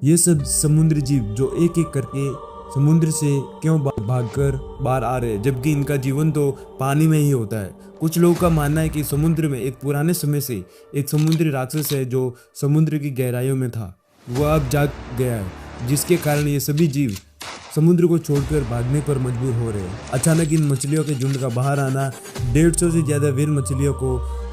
ये सब समुद्री जीव जो एक एक करके समुद्र से क्यों भागकर बाहर आ रहे हैं, जबकि इनका जीवन तो पानी में ही होता है। कुछ लोगों का मानना है कि समुद्र में एक पुराने समय से एक समुद्री राक्षस है जो समुद्र की गहराइयों में था। वह अब जाग गया है, जिसके कारण ये सभी जीव समुद्र को छोड़कर भागने पर मजबूर हो रहे हैं। अचानक इन मछलियों के झुंड का बाहर आना, 150 से ज़्यादा व्हेल मछलियों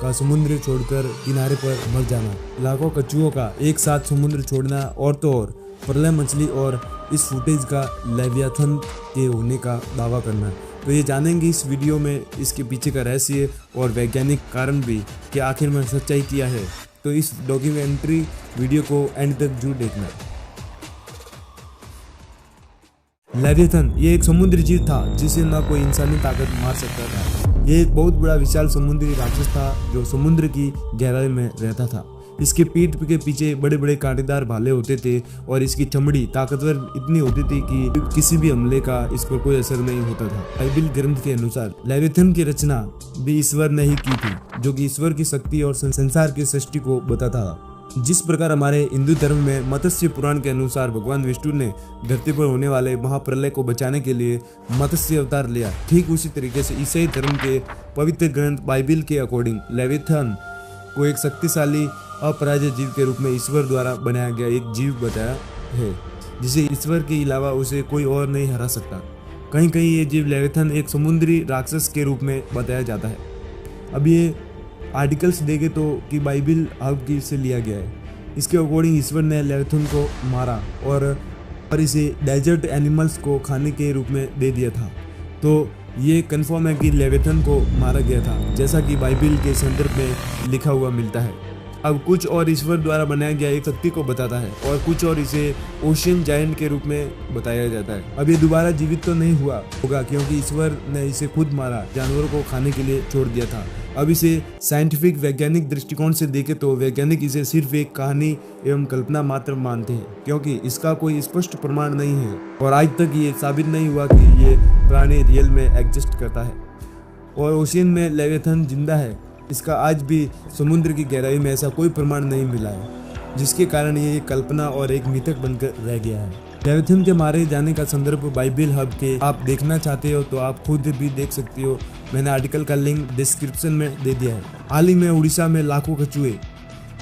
का समुद्र छोड़कर किनारे पर मर जाना, लाखों कछुओं का एक साथ समुद्र छोड़ना और तो और प्रलय मछली और इस फुटेज का लेवियाथन के होने का दावा करना। तो ये जानेंगे इस वीडियो में इसके पीछे का रहस्य और वैज्ञानिक कारण भी कि आखिर में सच्चाई क्या है। तो इस डॉक्यूमेंट्री वीडियो को एंड तक जरूर देखना। लेवियाथन ये एक समुद्री जीव था जिसे न कोई इंसानी ताकत मार सकता था। ये एक बहुत बड़ा विशाल समुद्री राक्षस था जो समुद्र की गहराई में रहता था। इसके पीठ के पीछे बड़े बड़े कांटेदार भाले होते थे और इसकी चमड़ी ताकतवर इतनी होती थी कि किसी भी हमले का इस पर कोई असर नहीं होता था। बाइबिल ग्रंथ के अनुसार लेवियाथन की रचना भी ईश्वर ने ही की थी, जो कि ईश्वर की शक्ति और संसार की सृष्टि को बताता था। जिस प्रकार हमारे हिंदू धर्म में मत्स्य पुराण के अनुसार भगवान विष्णु ने धरती पर होने वाले महाप्रलय को बचाने के लिए मत्स्य अवतार लिया, ठीक उसी तरीके से ईसाई धर्म के पवित्र ग्रंथ बाइबिल के अकॉर्डिंग लेवियाथन को एक शक्तिशाली अपराजित जीव के रूप में ईश्वर द्वारा बनाया गया एक जीव बताया है, जिसे ईश्वर के अलावा उसे कोई और नहीं हरा सकता। कहीं कहीं ये जीव लेवियाथन एक समुद्री राक्षस के रूप में बताया जाता है। अब ये आर्टिकल्स देखे तो कि बाइबिल हब की से लिया गया है। इसके अकॉर्डिंग ईश्वर ने लेवियाथन को मारा और इसे डेजर्ट एनिमल्स को खाने के रूप में दे दिया था। तो ये कंफर्म है कि लेवियाथन को मारा गया था, जैसा कि बाइबिल के संदर्भ में लिखा हुआ मिलता है। अब कुछ और ईश्वर द्वारा बनाया गया एक शक्ति को बताता है और कुछ और इसे ओशियन जायंट के रूप में बताया जाता है। अब ये दोबारा जीवित तो नहीं हुआ होगा क्योंकि ईश्वर ने इसे खुद मारा, जानवरों को खाने के लिए छोड़ दिया था। अब इसे साइंटिफिक वैज्ञानिक दृष्टिकोण से देखें तो वैज्ञानिक इसे सिर्फ एक कहानी एवं कल्पना मात्र मानते हैं, क्योंकि इसका कोई स्पष्ट प्रमाण नहीं है और आज तक ये साबित नहीं हुआ कि ये प्राणी रियल में एग्जिस्ट करता है और ओशियन में लेवियाथन जिंदा है। इसका आज भी समुद्र की गहराई में ऐसा कोई प्रमाण नहीं मिला है, जिसके कारण ये कल्पना और एक मिथक बनकर रह गया है। लेवियाथन के मारे जाने का संदर्भ बाइबिल हब के आप देखना चाहते हो तो आप खुद भी देख सकते हो। मैंने आर्टिकल का लिंक डिस्क्रिप्शन में दे दिया है। हाल ही में उड़ीसा में लाखों कछुए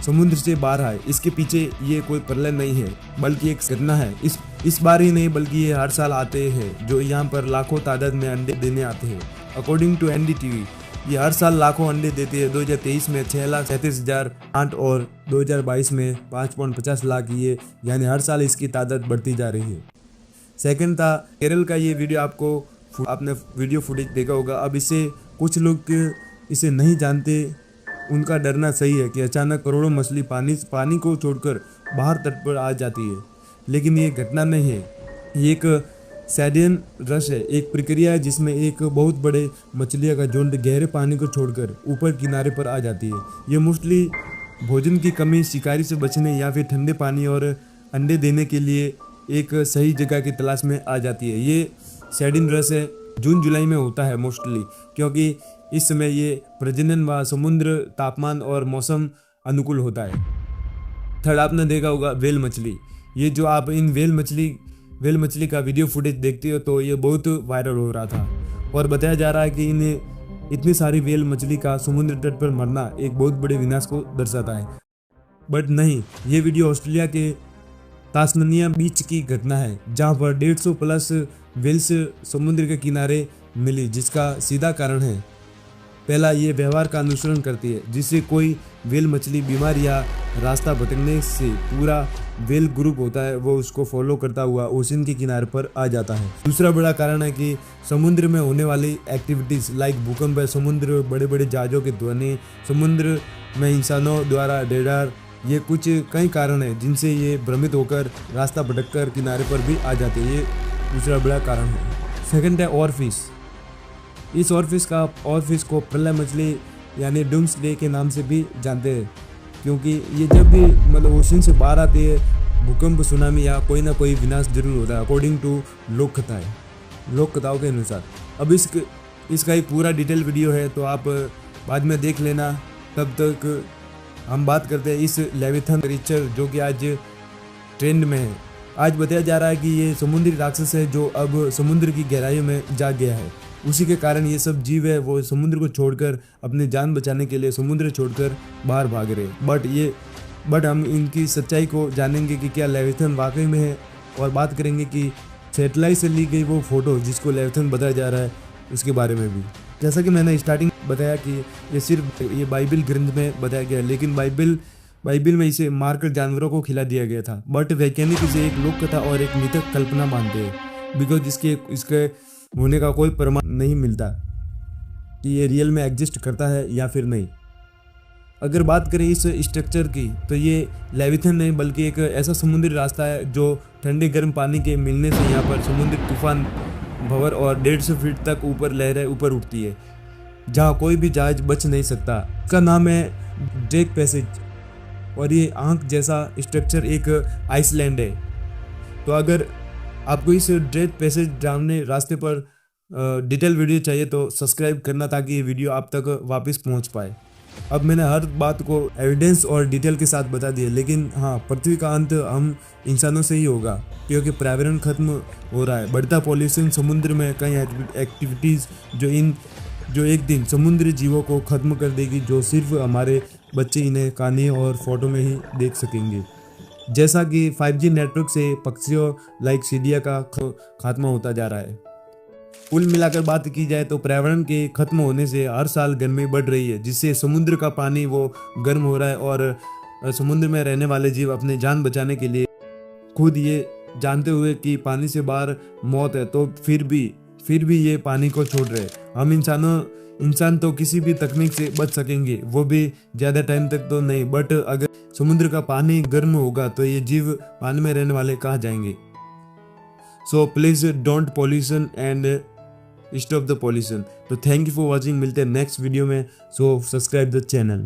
समुद्र से बाहर आए। इसके पीछे ये कोई प्रलय नहीं है बल्कि एक घटना है। इस बार ही नहीं बल्कि ये हर साल आते हैं, जो यहाँ पर लाखों तादाद में अंडे देने आते हैं। अकॉर्डिंग टू NDTV ये हर साल लाखों अंडे देती है। 2023 में 6,37,008 और 2022 में 5.50 लाख ये, यानी हर साल इसकी तादाद बढ़ती जा रही है। सेकंड था केरल का ये वीडियो, आपने वीडियो फुटेज देखा होगा। अब इसे कुछ लोग इसे नहीं जानते, उनका डरना सही है कि अचानक करोड़ों मछली पानी को छोड़कर बाहर तट पर आ जाती है, लेकिन ये घटना नहीं है। ये एक सैडियन रश है, एक प्रक्रिया है जिसमें एक बहुत बड़े मछलियों का झुंड गहरे पानी को छोड़कर ऊपर किनारे पर आ जाती है। ये मोस्टली भोजन की कमी, शिकारी से बचने या फिर ठंडे पानी और अंडे देने के लिए एक सही जगह की तलाश में आ जाती है। ये सैडियन रश है, जून जुलाई में होता है मोस्टली, क्योंकि इस समय ये प्रजनन व समुद्र तापमान और मौसम अनुकूल होता है। थर्ड आपने देखा होगा व्हेल मछली। ये जो आप इन व्हेल मछली का वीडियो फुटेज देखते हो तो ये बहुत वायरल हो रहा था और बताया जा रहा है कि इन्हें इतनी सारी व्हेल मछली का समुद्र तट पर मरना एक बहुत बड़े विनाश को दर्शाता है। बट नहीं, ये वीडियो ऑस्ट्रेलिया के तास्मानिया बीच की घटना है, जहां पर 150 प्लस व्हेल्स समुद्र के किनारे मिली, जिसका सीधा कारण है पहला, ये व्यवहार का अनुसरण करती है, जिससे कोई व्हेल मछली बीमार या रास्ता भटकने से पूरा व्हेल ग्रुप होता है वो उसको फॉलो करता हुआ ओशन के किनारे पर आ जाता है। दूसरा बड़ा कारण है कि समुद्र में होने वाली एक्टिविटीज़ लाइक भूकंप है, समुद्र बड़े बड़े जहाज़ों के ध्वनि, समुद्र में इंसानों द्वारा रेडार, ये कुछ कई कारण है जिनसे ये भ्रमित होकर रास्ता भटककर किनारे पर भी आ जाते हैं। ये दूसरा बड़ा कारण है। सेकंड है ऑरफिश। इस ऑरफिश को प्रलय मछली यानी डूम्सडे के नाम से भी जानते हैं, क्योंकि ये जब भी मतलब ओशन से बाहर आती है, भूकंप, सुनामी या कोई ना कोई विनाश जरूर होता है अकॉर्डिंग टू लोक कथाओं के अनुसार। अब इसका एक पूरा डिटेल वीडियो है तो आप बाद में देख लेना। तब तक हम बात करते हैं इस लेवियाथन क्रीचर जो कि आज ट्रेंड में है। आज बताया जा रहा है कि ये समुद्री राक्षस है जो अब समुद्र की गहराइयों में जा गया है। उसी के कारण ये सब जीव है वो समुद्र को छोड़कर अपनी जान बचाने के लिए समुद्र छोड़कर बाहर भाग रहे। बट हम इनकी सच्चाई को जानेंगे कि क्या लेविथन वाकई में है, और बात करेंगे कि सैटेलाइट से ली गई वो फोटो जिसको लेविथन बताया जा रहा है उसके बारे में भी। जैसा कि मैंने स्टार्टिंग बताया कि ये सिर्फ ये बाइबल ग्रंथ में बताया गया है, लेकिन बाइबल में इसे मारकर जानवरों को खिला दिया गया था। बट वैज्ञानिक इसे एक लोक कथा और एक मिथक कल्पना मानते हैं, बिकॉज इसके होने का कोई प्रमाण नहीं मिलता कि ये रियल में एग्जिस्ट करता है या फिर नहीं। अगर बात करें इस स्ट्रक्चर की तो ये लेविथन नहीं बल्कि एक ऐसा समुद्री रास्ता है जो ठंडे गर्म पानी के मिलने से यहाँ पर समुद्री तूफान भंवर और 150 फीट तक ऊपर लहरें ऊपर उठती है, जहाँ कोई भी जहाज बच नहीं सकता। इसका नाम है ड्रेक पैसेज, और ये आंख जैसा स्ट्रक्चर एक आइसलैंड है। तो अगर आपको इस ड्रेक पैसेज जानने रास्ते पर डिटेल वीडियो चाहिए तो सब्सक्राइब करना ताकि ये वीडियो आप तक वापस पहुंच पाए। अब मैंने हर बात को एविडेंस और डिटेल के साथ बता दिया, लेकिन हाँ, पृथ्वी का अंत हम इंसानों से ही होगा, क्योंकि पर्यावरण खत्म हो रहा है। बढ़ता पॉल्यूशन, समुद्र में कई एक्टिविटीज़ जो एक दिन समुद्री जीवों को ख़त्म कर देगी, जो सिर्फ हमारे बच्चे इन्हें कहानी और फोटो में ही देख सकेंगे। जैसा कि 5G नेटवर्क से पक्षियों लाइक चिड़िया का खात्मा होता जा रहा है। कुल मिलाकर बात की जाए तो पर्यावरण के खत्म होने से हर साल गर्मी बढ़ रही है, जिससे समुद्र का पानी वो गर्म हो रहा है, और समुद्र में रहने वाले जीव अपनी जान बचाने के लिए खुद ये जानते हुए कि पानी से बाहर मौत है, तो फिर भी ये पानी को छोड़ रहे। हम इंसान तो किसी भी तकनीक से बच सकेंगे, वो भी ज़्यादा टाइम तक तो नहीं, बट अगर समुद्र का पानी गर्म होगा तो ये जीव पानी में रहने वाले कहाँ जाएंगे। So please don't pollution and stop the pollution. तो थैंक यू फॉर वॉचिंग, मिलते हैं नेक्स्ट वीडियो में। So subscribe the channel.